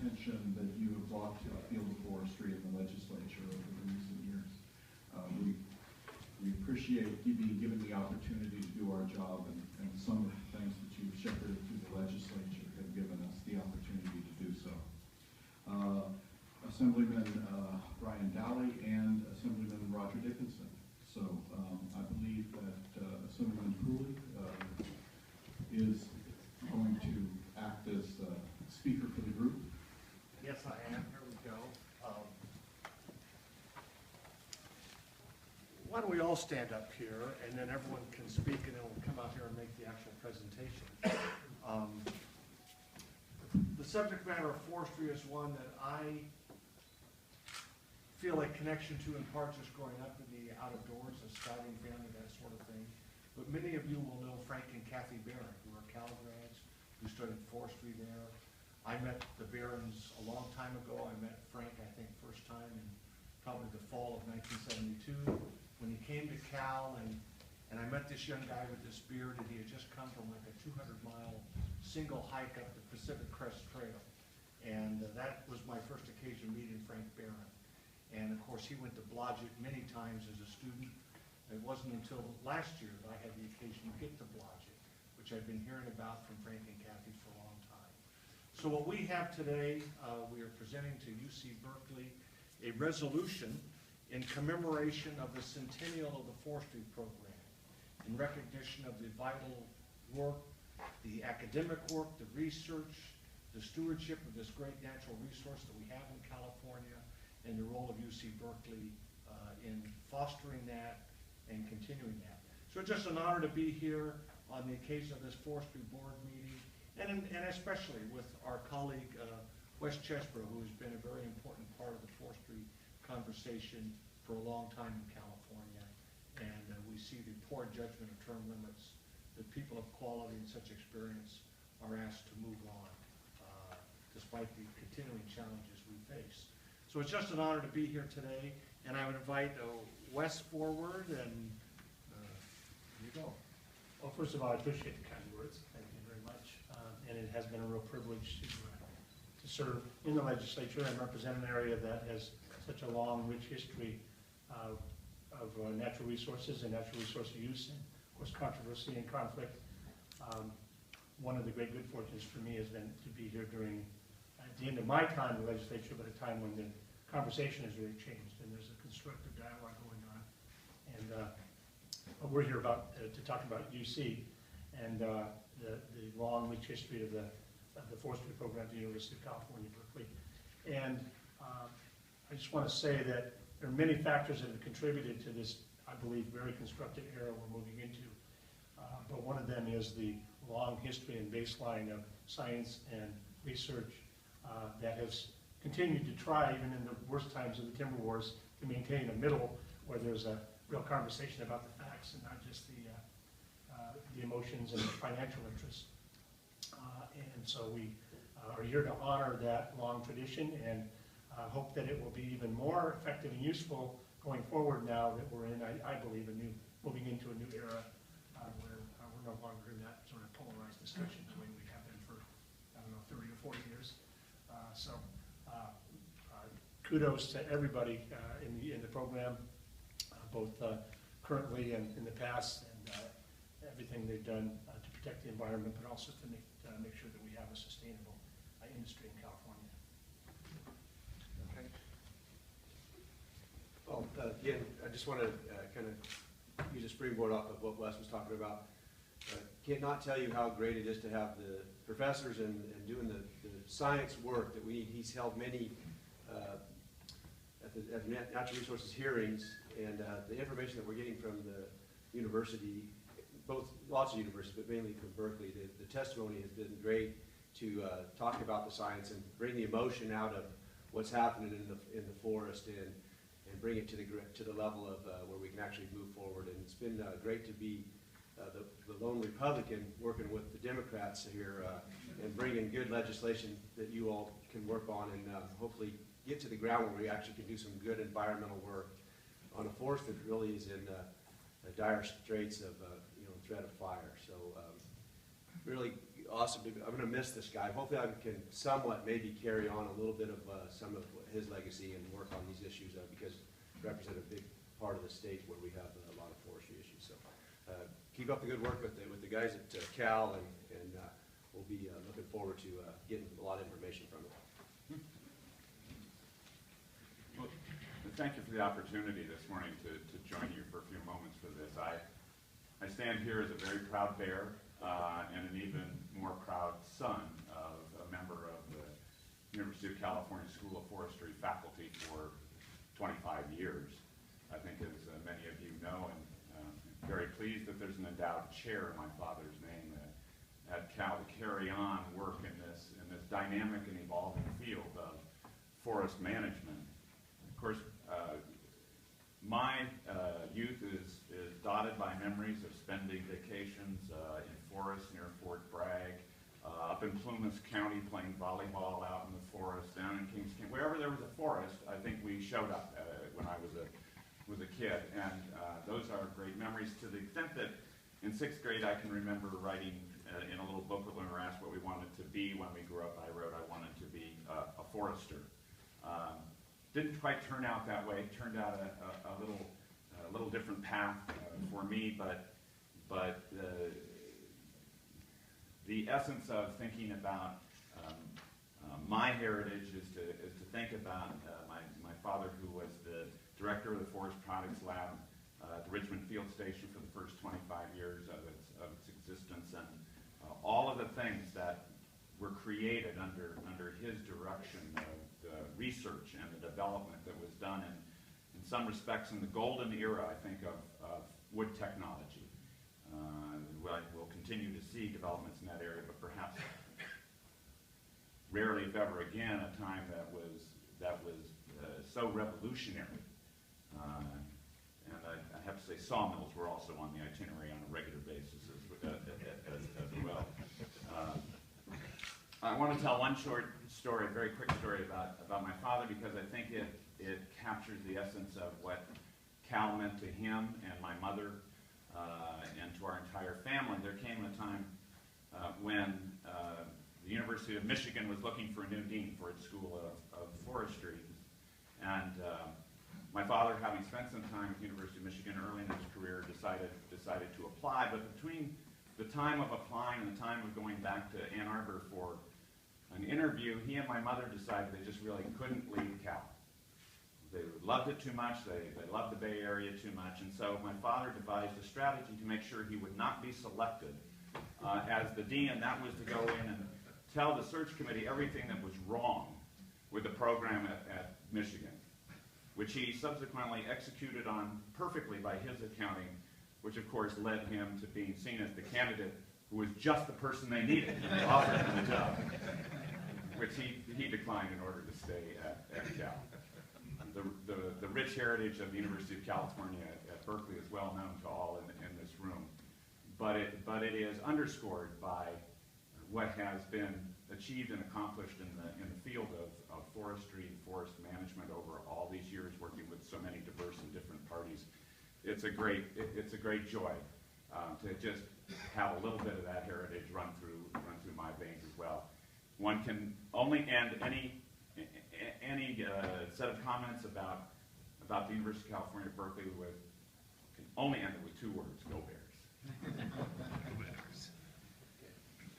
attention that you have brought to the field of forestry in the legislature over the recent years. We appreciate you being given the opportunity to do our job, and some of the things that you've shepherded through the legislature have given us the opportunity to do so. Assemblyman Brian Dowley and Assemblyman Roger Dickinson. So I believe that Assemblyman Pooley is going to act as speaker for the group. Yes, I am. Here we go. Why don't we all stand up here, and then everyone can speak, and then we'll come out here and make the actual presentation. The subject matter of forestry is one that I feel a connection to in part just growing up in the out of doors, a scouting family, that sort of thing. But many of you will know Frank and Kathy Barron, who are Cal grads, who studied forestry there. I met the Barrons a long time ago. I met Frank, I think, first time in probably the fall of 1972 when he came to Cal, and I met this young guy with this beard, and he had just come from like a 200-mile single hike up the Pacific Crest Trail. And that was my first occasion meeting Frank Barron. And of course, he went to Blodgett many times as a student. It wasn't until last year that I had the occasion to get to Blodgett, which I've been hearing about from Frank and Kathy for a long time. So what we have today, we are presenting to UC Berkeley a resolution in commemoration of the centennial of the forestry program, in recognition of the vital work, the academic work, the research, the stewardship of this great natural resource that we have in California, and the role of UC Berkeley in fostering that and continuing that. So it's just an honor to be here on the occasion of this forestry board meeting, and especially with our colleague Wes Chesbrough, who has been a very important part of the forestry conversation for a long time in California. And we see the poor judgment of term limits, that people of quality and such experience are asked to move on, despite the continuing challenges we face. So it's just an honor to be here today, and I would invite Wes forward, and here you go. Well, first of all, I appreciate the kind words. Thank you very much. And it has been a real privilege to serve in the legislature and represent an area that has such a long, rich history of natural resources and natural resource use, and of course controversy and conflict. One of the great good fortunes for me has been to be here during at the end of my time in the legislature, but a time when the conversation has really changed and there's a constructive dialogue going on. And we're here to talk about UC and the long, rich history of the forestry program at the University of California, Berkeley. And I just want to say that there are many factors that have contributed to this, I believe, very constructive era we're moving into. But one of them is the long history and baseline of science and research that has continued to try, even in the worst times of the timber wars, to maintain a middle where there's a real conversation about the facts and not just the emotions and the financial interests. And so we are here to honor that long tradition and hope that it will be even more effective and useful going forward now that we're in, I believe, moving into a new era where we're no longer in that sort of polarized discussion the way we have been for, I don't know, 30 or 40 years. Kudos to everybody in the program, both currently and in the past, and everything they've done to protect the environment, but also to make sure that we have a sustainable industry in California. Okay. Well, again, I just want to kind of use a springboard off of what Wes was talking about. Cannot tell you how great it is to have the professors and doing the science work that we need. He's held many at the natural resources hearings, and the information that we're getting from the university, lots of universities, but mainly from Berkeley, the testimony has been great to talk about the science and bring the emotion out of what's happening in the forest and bring it to the level of where we can actually move forward. And it's been great to be the lone Republican working with the Democrats here and bringing good legislation that you all can work on and hopefully get to the ground where we actually can do some good environmental work on a forest that really is in dire straits of threat of fire. So really awesome. I'm going to miss this guy. Hopefully I can somewhat maybe carry on a little bit of some of his legacy and work on these issues because they represent a big part of the state where we have a lot of forestry issues. So keep up the good work with the guys at Cal, and we'll be looking forward to getting a lot of information from it. Well, thank you for the opportunity this morning to join you for a few moments for this. I stand here as a very proud bear and an even more proud son of a member of the University of California School of Forestry faculty for 25 years. I think, as many of you know, and very pleased that there's an endowed chair in my father's name at Cal to carry on work in this dynamic and evolving field of forest management. Of course, my youth is dotted by memories of spending vacations in forests near Fort Bragg, up in Plumas County playing volleyball out in the forest, down in Kings County. Wherever there was a forest, I think we showed up when I was a kid, and those are great memories, to the extent that in 6th grade I can remember writing in a little booklet when we were asked what we wanted to be when we grew up. I wrote I wanted to be a forester. Didn't quite turn out that way. Turned out a little different path for me, but the essence of thinking about my heritage is to think about my father, who was the director of the Forest Products Lab at the Richmond Field Station for the first 25 years of its existence, and all of the things that were created under his direction, the research and the development that was done in some respects in the golden era, I think, of wood technology. We'll continue to see developments in that area, but perhaps rarely, if ever again, a time that was so revolutionary. And I have to say, sawmills were also on the itinerary on a regular basis as well. I want to tell one short story, a very quick story about my father, because I think it captures the essence of what Cal meant to him and my mother and to our entire family. There came a time when the University of Michigan was looking for a new dean for its School of Forestry. And my father, having spent some time at the University of Michigan early in his career, decided to apply. But between the time of applying and the time of going back to Ann Arbor for an interview, he and my mother decided they just really couldn't leave Cal. They loved it too much, they loved the Bay Area too much, and so my father devised a strategy to make sure he would not be selected as the dean, and that was to go in and tell the search committee everything that was wrong with the program at Michigan, which he subsequently executed on perfectly by his accounting, which of course led him to being seen as the candidate who was just the person they needed to offer him the job, which he declined in order to stay at Cal. The rich heritage of the University of California at Berkeley is well known to all in this room, but it is underscored by what has been achieved and accomplished in the field of forestry and forest management over all these years, working with so many diverse and different parties. It's a great joy to just have a little bit of that heritage run through my veins as well. One can only end any set of comments about the University of California, Berkeley, can only end it with two words: go Bears.